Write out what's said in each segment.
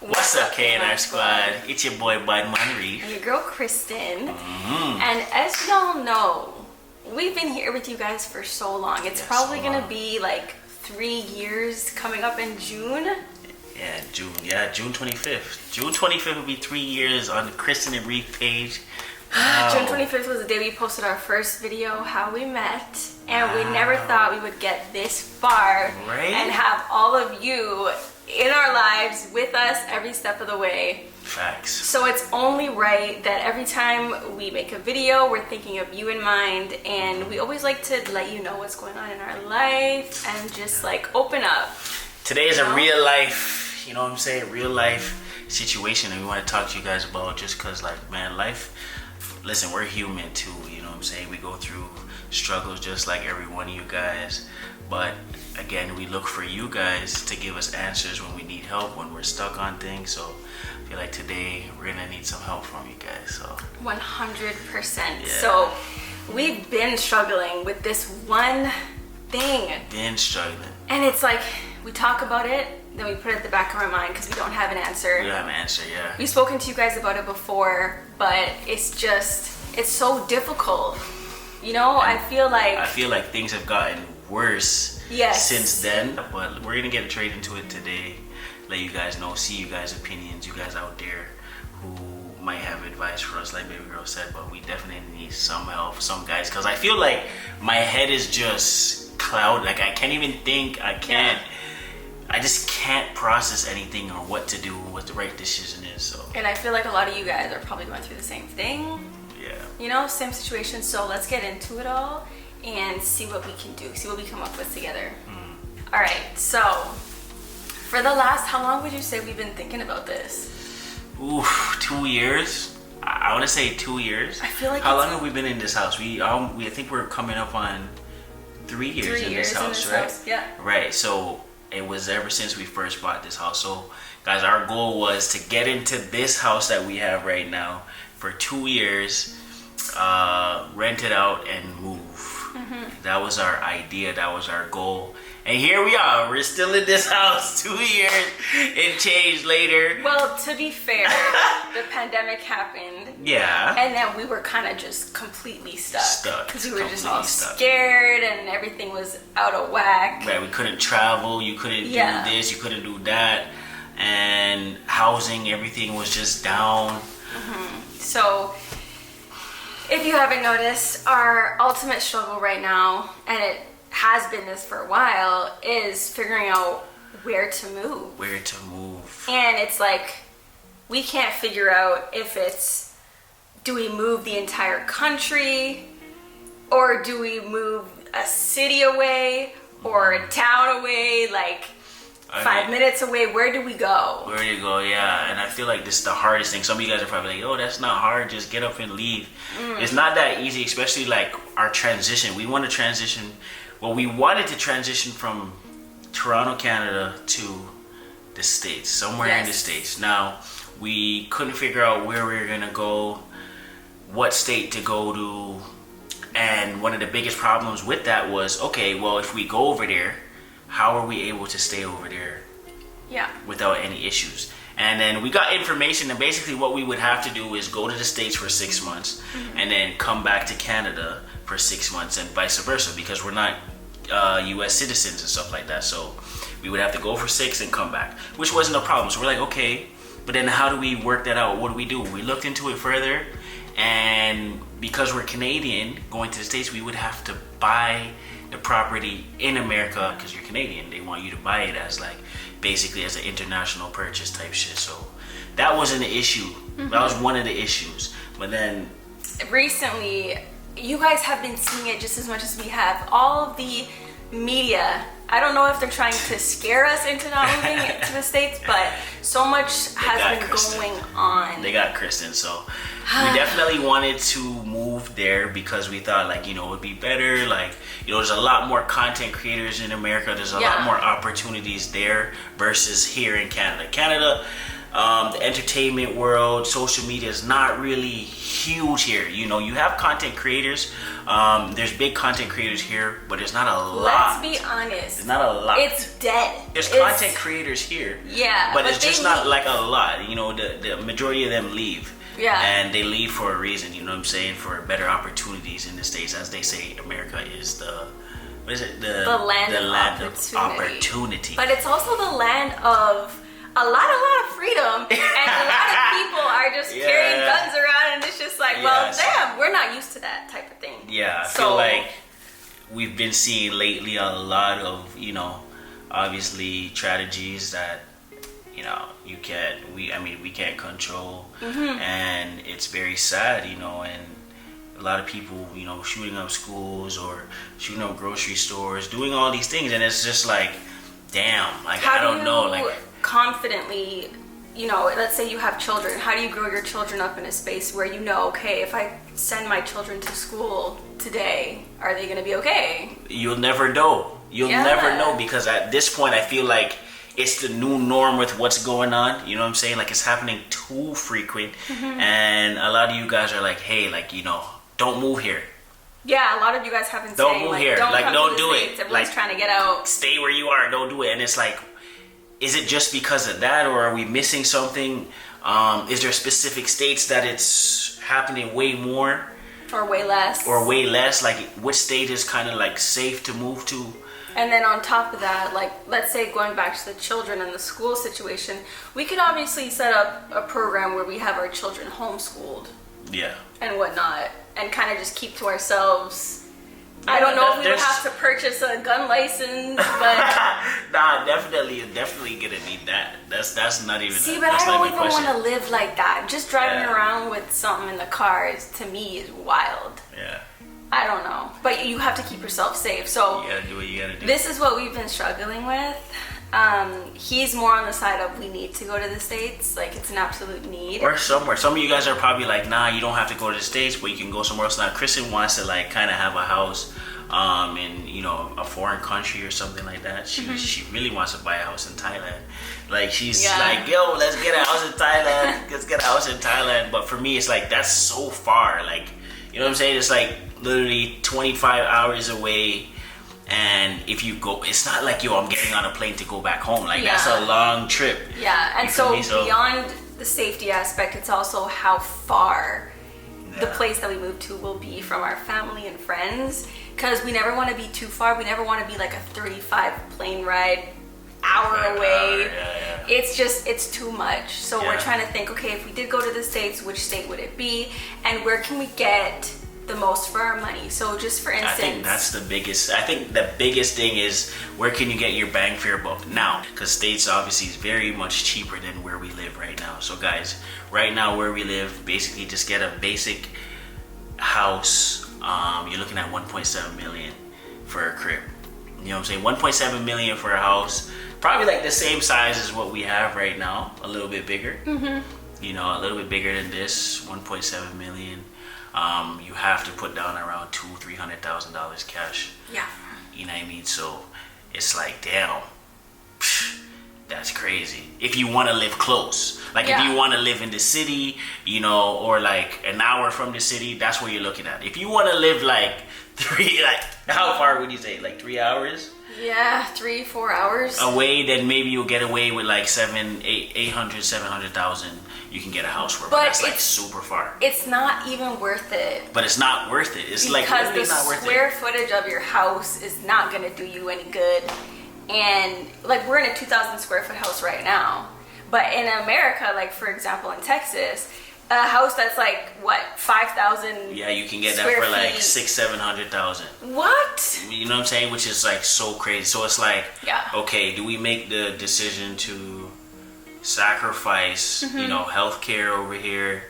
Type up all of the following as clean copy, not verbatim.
What's up, K&R Squad? It's your boy, Budman Reafe. And your girl, Kristen. And as y'all know, we've been here with you guys for so long. It's probably going to be like 3 years coming up in June. June 25th. June 25th will be 3 years on the Kristen and Reafe page. Wow. June 25th was the day we posted our first video, how we met. And we never thought we would get this far and have all of you in our lives with us every step of the way. Facts. So it's only right that every time we make a video, we're thinking of you in mind, and we always like to let you know what's going on in our life and just like open up. Today is a real life, you know what I'm saying, real life situation, and we want to talk to you guys about, just because, like, man, life, listen, we're human too, you know what I'm saying, we go through struggles just like every one of you guys, but again, we look for you guys to give us answers when we need help, when we're stuck on things. So I feel like today we're gonna need some help from you guys. So 100%. So we've been struggling with this one thing. Been struggling. And it's like, we talk about it, then we put it at the back of our mind because we don't have an answer. We don't have an answer, yeah. We've spoken to you guys about it before, but it's just, it's so difficult. You know, and I feel like things have gotten worse since then, but we're gonna get straight into it today, let you guys know, see you guys' opinions, you guys out there who might have advice for us, like baby girl said, but we definitely need some help, some guys, because I feel like my head is just clouded, like I can't even think, I just can't process anything or what to do, what the right decision is. So, and I feel like a lot of you guys are probably going through the same thing. You know, same situation. So let's get into it all and see what we can do, see what we come up with together. All right, so for the last, how long would you say we've been thinking about this? 2 years. I want to say 2 years. I feel like how long have we been in this house? I think we're coming up on 3 years in this house, right? Yeah. Right. So it was ever since we first bought this house. So guys, our goal was to get into this house that we have right now for 2 years, rent it out and move. That was our idea, that was our goal, and here we are, we're still in this house 2 years and change later. Well, to be fair, the pandemic happened, and then we were kind of just completely stuck because we were just all scared and everything was out of whack. Right, we couldn't travel, you couldn't do this, you couldn't do that, and housing, everything was just down. So if you haven't noticed, our ultimate struggle right now, and it has been this for a while, is figuring out where to move. Where to move. And it's like, we can't figure out if it's, do we move the entire country, or do we move a city away, or a town away, like 5 minutes away? Where do we go? Where do you go? Yeah, and I feel like this is the hardest thing. Some of you guys are probably like, oh, that's not hard, just get up and leave. It's not that easy, especially like our transition. We want to transition, well, we wanted to transition from Toronto, Canada to the States, somewhere in the States. Now, we couldn't figure out where we were going to go, what state to go to, and one of the biggest problems with that was, okay, well, if we go over there, how are we able to stay over there without any issues? And then we got information, and basically what we would have to do is go to the States for 6 months and then come back to Canada for 6 months, and vice versa, because we're not US citizens and stuff like that. So we would have to go for 6 and come back, which wasn't a problem. So we're like, okay, but then how do we work that out? What do? We looked into it further, and because we're Canadian, going to the States, we would have to buy the property in America, because you're Canadian. They want you to buy it as like basically as an international purchase type shit. So that wasn't an issue. That was one of the issues. But then recently, you guys have been seeing it just as much as we have. All of the media, I don't know if they're trying to scare us into not moving to the States, but so much has been going on. They got Kristen, so we definitely wanted to move there because we thought, like, you know, it would be better. Like, you know, there's a lot more content creators in America. There's a lot more opportunities there versus here in Canada. Canada, The entertainment world, social media is not really huge here. You know, you have content creators. There's big content creators here, but there's not a lot. Let's be honest. There's not a lot. It's dead. There's content creators here. Yeah. But it's just not like a lot. You know, the majority of them leave. Yeah. And they leave for a reason, you know what I'm saying? For better opportunities in the States. As they say, America is the land of opportunity. But it's also the land of a lot of freedom, and a lot of people are just carrying guns around, and it's just like, well, damn, we're not used to that type of thing. Yeah, I feel like we've been seeing lately a lot of, you know, obviously strategies that, you know, we can't control, and it's very sad, you know, and a lot of people, you know, shooting up schools or shooting up grocery stores, doing all these things, and it's just like, damn, like, I don't know, like, confidently, you know, let's say you have children, how do you grow your children up in a space where you know, okay, if I send my children to school today, are they going to be okay? You'll never know. You'll never know, because at this point I feel like it's the new norm with what's going on. You know what I'm saying? Like, it's happening too frequent, and a lot of you guys are like, hey, like, you know, don't move here. Yeah, a lot of you guys have been don't saying, move like, here. Don't do it. Everyone's like, trying to get out. Stay where you are. Don't do it. And it's like, is it just because of that, or are we missing something? Is there specific states that it's happening way more? Or way less. Like, which state is kind of like safe to move to? And then on top of that, like, let's say going back to the children and the school situation, we could obviously set up a program where we have our children homeschooled. Yeah. And whatnot, and kind of just keep to ourselves. I don't know if we would have to purchase a gun license, but nah, definitely gonna need that. That's not even. See, but I don't even want to live like that. Just driving around with something in the car to me is wild. Yeah. I don't know, but you have to keep yourself safe. So you gotta do what you gotta do. This is what we've been struggling with. He's more on the side of we need to go to the States, like it's an absolute need. Or somewhere. Some of you guys are probably like, nah, you don't have to go to the States, but you can go somewhere else. Now, Kristen wants to like kind of have a house in, you know, a foreign country or something like that. She really wants to buy a house in Thailand. Like, she's like, yo, let's get a house in Thailand. Let's get a house in Thailand. But for me, it's like, that's so far. Like, you know what I'm saying? It's like literally 25 hours away. And if you go, it's not like, yo, I'm getting on a plane to go back home. Like, that's a long trip. Yeah, and so beyond the safety aspect, it's also how far the place that we move to will be from our family and friends. Because we never want to be too far. We never want to be like a 35 plane ride hour away. It's just, it's too much. So we're trying to think, okay, if we did go to the States, which state would it be? And where can we get the most for our money? So just for instance, I think that's the biggest. I think the biggest thing is, where can you get your bang for your buck now? Because States obviously is very much cheaper than where we live right now. So guys, right now where we live, basically just get a basic house. You're looking at 1.7 million for a crib. You know what I'm saying? 1.7 million for a house, probably like the same size as what we have right now, a little bit bigger. You know, a little bit bigger than this. 1.7 million. You have to put down around $200,000-$300,000 cash. Yeah. You know what I mean? So it's like, damn, that's crazy. If you want to live close, like if you want to live in the city, you know, or like an hour from the city, that's what you're looking at. If you want to live like how far would you say? Like 3 hours? Yeah, 3-4 hours away. Then maybe you'll get away with like 700,000. You can get a house for, but that's like super far. It's not even worth it. But it's not worth it. It's like because the not worth square footage of your house is not going to do you any good. And like, we're in a 2,000 square foot house right now, but in America, like for example in Texas, a house that's like what, 5,000. Yeah, you can get that for like 600,000-700,000. What? You know what I'm saying? Which is like so crazy. So it's like, yeah, okay, do we make the decision to sacrifice, you know, healthcare over here,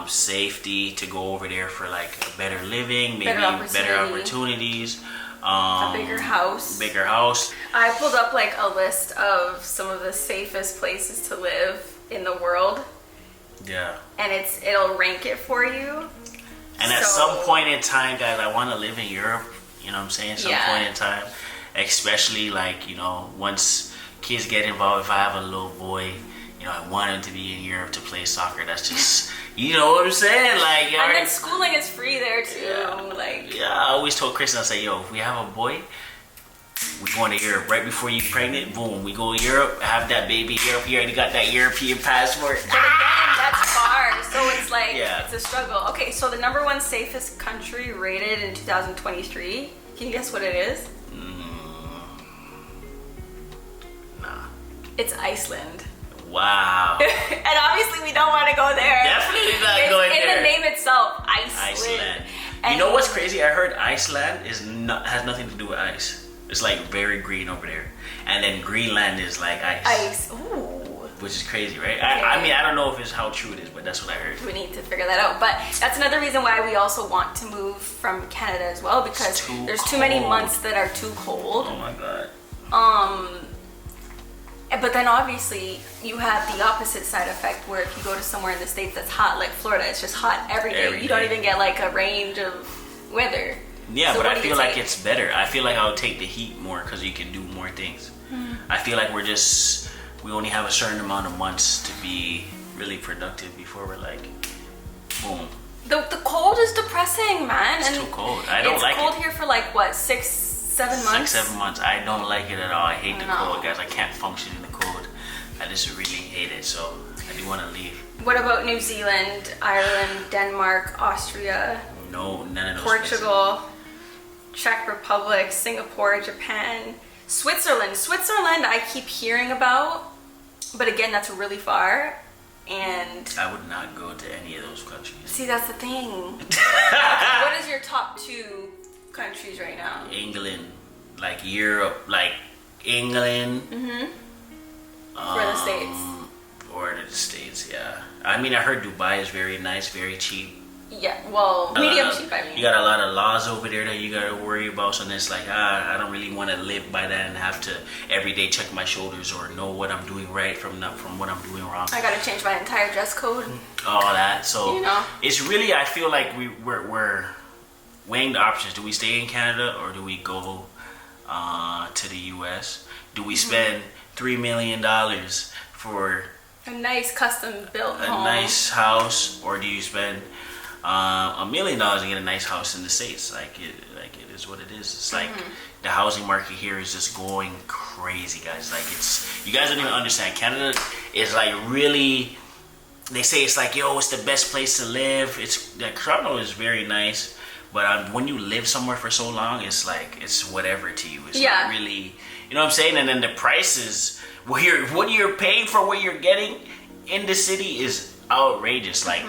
safety to go over there for like a better living, maybe better opportunities, a bigger house. I pulled up like a list of some of the safest places to live in the world. Yeah. And it'll rank it for you. And at some point in time, guys, I want to live in Europe. You know what I'm saying? Some point in time, especially like, you know, once kids get involved. If I have a little boy, you know what I want him to be in Europe to play soccer. That's just, you know what I'm saying? Like, and then schooling is free there too. Yeah, I always told Kristen, I say, yo, if we have a boy, we going to Europe. Right before you pregnant, boom, we go to Europe, have that baby in Europe. You already got that European passport. But again, that's far, so it's like, it's a struggle. Okay, so the number one safest country rated in 2023, can you guess what it is? Nah. It's Iceland. Wow. And obviously we don't want to go there. Definitely not going there. In the name itself, Iceland. You know what's crazy? I heard Iceland has nothing to do with ice. It's like very green over there. And then Greenland is like ice. Ooh. Which is crazy, right? Okay. I mean, I don't know if it's how true it is, but that's what I heard. We need to figure that out. But that's another reason why we also want to move from Canada as well, because there's too many months that are too cold. Oh my God. But then obviously you have the opposite side effect where if you go to somewhere in the States that's hot, like Florida, it's just hot every day. You don't even get like a range of weather. Yeah, so but I feel like it's better. I feel like I would take the heat more because you can do more things. I feel like we only have a certain amount of months to be really productive before we're like, boom. The cold is depressing, man. It's too cold. I don't like it. It's cold here for like what, 6-7 months? 6-7 months. I don't like it at all. I hate the cold, guys. I can't function in the cold. I just really hate it. So I do want to leave. What about New Zealand, Ireland, Denmark, Austria? No, none of those Portugal, places. Czech Republic, Singapore, Japan, Switzerland. Switzerland I keep hearing about, but again, that's really far. And I would not go to any of those countries. See, that's the thing. What is your top 2 countries right now? England, like Europe, like England. For the States. Or the States, yeah. I mean, I heard Dubai is very nice, very cheap. Yeah, well, medium cheap, I mean. You got a lot of laws over there that you got to worry about, so it's like, I don't really want to live by that and have to every day check my shoulders or know what I'm doing right from what I'm doing wrong. I got to change my entire dress code. All that, so it's really, I feel like we're weighing the options. Do we stay in Canada or do we go to the U.S.? Do we spend $3 million for a nice custom built home, a nice house, or do you spend $1 million to get a nice house in the States? Like it is what it is. It's like the housing market here is just going crazy, guys. Like you guys don't even understand. Canada is like really. They say it's like, yo, it's the best place to live. Toronto is very nice, but when you live somewhere for so long, it's like it's whatever to you. It's not really, you know what I'm saying? And then the prices, what you're paying for what you're getting in the city is outrageous. Like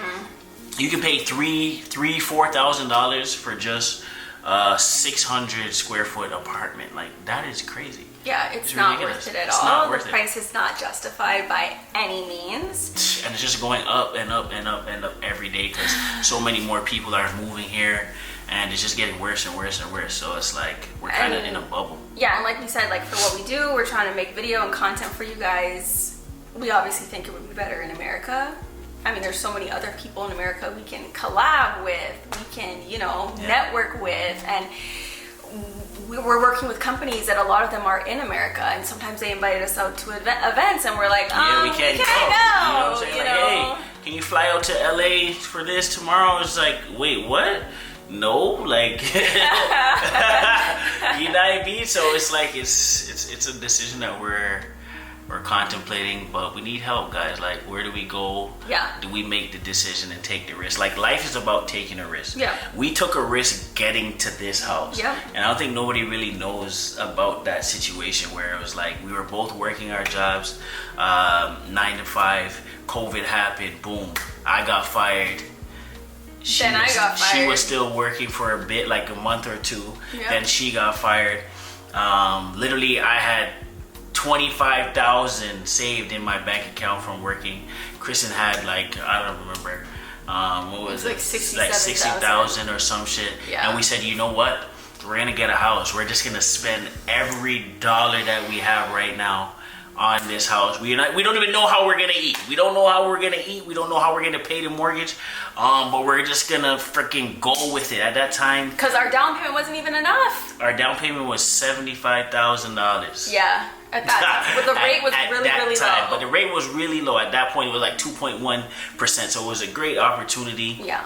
you can pay $4,000 for just a 600 square foot apartment. Like that is crazy. Yeah, it's not worth it at all. The price is not justified by any means. And it's just going up and up and up and up every day because so many more people are moving here, and it's just getting worse and worse and worse. So it's like we're kind of in a bubble. Yeah, and like we said, like for what we do, we're trying to make video and content for you guys. We obviously think it would be better in America. I mean, there's so many other people in America we can collab with, we can, network with, and we're working with companies that a lot of them are in America, and sometimes they invited us out to events, and we're like, we can't go. You know what I'm saying? Like, hey, can you fly out to LA for this tomorrow? It's like, wait, what? No, like, you know what I mean? So it's like it's a decision that we're contemplating, but we need help, guys. Like, where do we go? Yeah. Do we make the decision and take the risk? Like, life is about taking a risk. Yeah. We took a risk getting to this house. Yeah. And I don't think nobody really knows about that situation where it was like we were both working our jobs, 9 to 5. COVID happened. Boom. I got fired. She was still working for a bit, like a month or two. Yeah. Then she got fired. Literally, I had $25,000 saved in my bank account from working. Kristen had like, I don't remember, what was it? Like 60,000 or some shit. Yeah. And we said, you know what? We're gonna get a house. We're just gonna spend every dollar that we have right now on this house. We don't even know how we're gonna eat. We don't know how we're gonna eat. We don't know how we're gonna pay the mortgage. But we're just gonna freaking go with it at that time. Because our down payment wasn't even enough. Our down payment was $75,000. Yeah. At that time. But the rate was really low. But the rate was really low. At that point, it was like 2.1%. So it was a great opportunity. Yeah.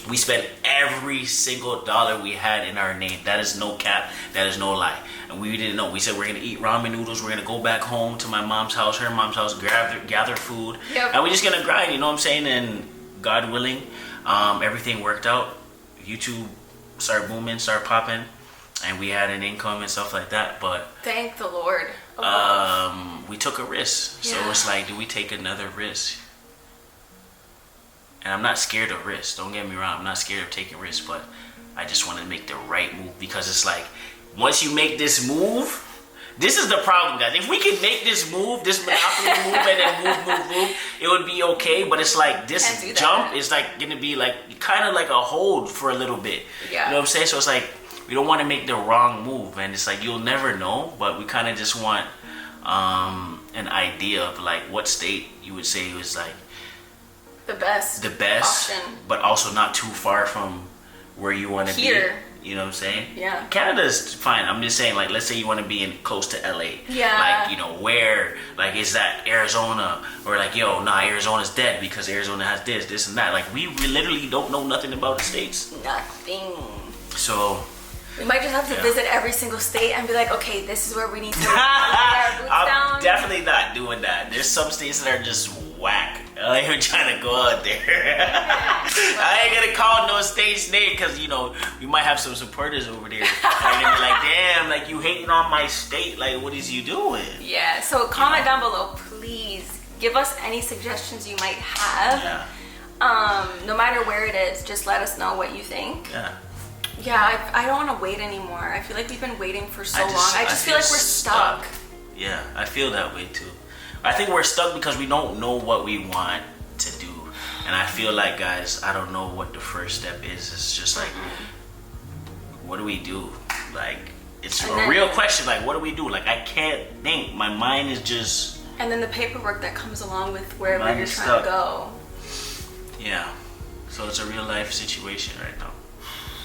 We spent every single dollar we had in our name. That is no cap. That is no lie. And we didn't know. We said we're going to eat ramen noodles. We're going to go back home to my mom's house, her mom's house, gather food. Yep. And we're just going to grind, you know what I'm saying? And God willing, everything worked out. YouTube started booming, started popping. And we had an income and stuff like that. But thank the Lord. we took a risk. So it's like, do we take another risk? And I'm not scared of risk. Don't get me wrong. I'm not scared of taking risks, but I just want to make the right move, because it's like, once you make this move, this is the problem, guys. If we could make this move, this monopoly move, and then move, it would be okay. But it's like this jump is like gonna be like kind of like a hold for a little bit. Yeah. You know what I'm saying? So it's like we don't want to make the wrong move, and it's like you'll never know. But we kind of just want an idea of like what state you would say was like the best option, but also not too far from where you want to be. You know what I'm saying? Yeah. Canada's fine. I'm just saying, like, let's say you want to be in close to LA. Yeah. Like, you know, where, like, is that Arizona? Or like, yo, nah, Arizona's dead because Arizona has this and that. Like, we literally don't know nothing about the states. Nothing. So we might just have to visit every single state and be like, okay, this is where we need to put our boots down. I'm definitely not doing that. There's some states that are just whack. I ain't even trying to go out there. I ain't gonna call no state's name because, you know, we might have some supporters over there. And they be like, damn, like, you hating on my state. Like, what is you doing? Yeah, so comment down below, please. Give us any suggestions you might have. Yeah. No matter where it is, just let us know what you think. Yeah. Yeah, I don't want to wait anymore. I feel like we've been waiting for so long. I just feel like we're stuck. Yeah, I feel that way too. I think we're stuck because we don't know what we want to do. And I feel like, guys, I don't know what the first step is. It's just like, what do we do? Like, it's a real question. Like, what do we do? Like, I can't think. My mind is just... And then the paperwork that comes along with wherever you're trying to go. Yeah. So it's a real life situation right now.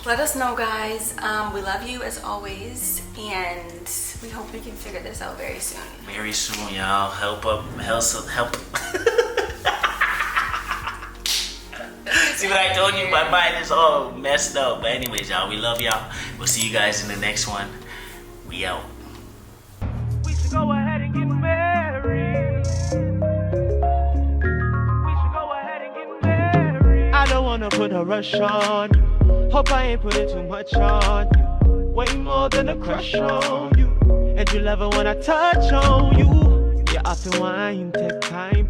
Let us know, guys. We love you as always, and we hope we can figure this out very soon. Very soon, y'all. Help. See what I told you? My mind is all messed up. But anyways, y'all, we love y'all. We'll see you guys in the next one. We out. We should go ahead and get married. We should go ahead and get married. I don't wanna put a rush on you. Hope I ain't putting too much on you. Way more than a crush on you. And you love it when I touch on you. You often whine, take time.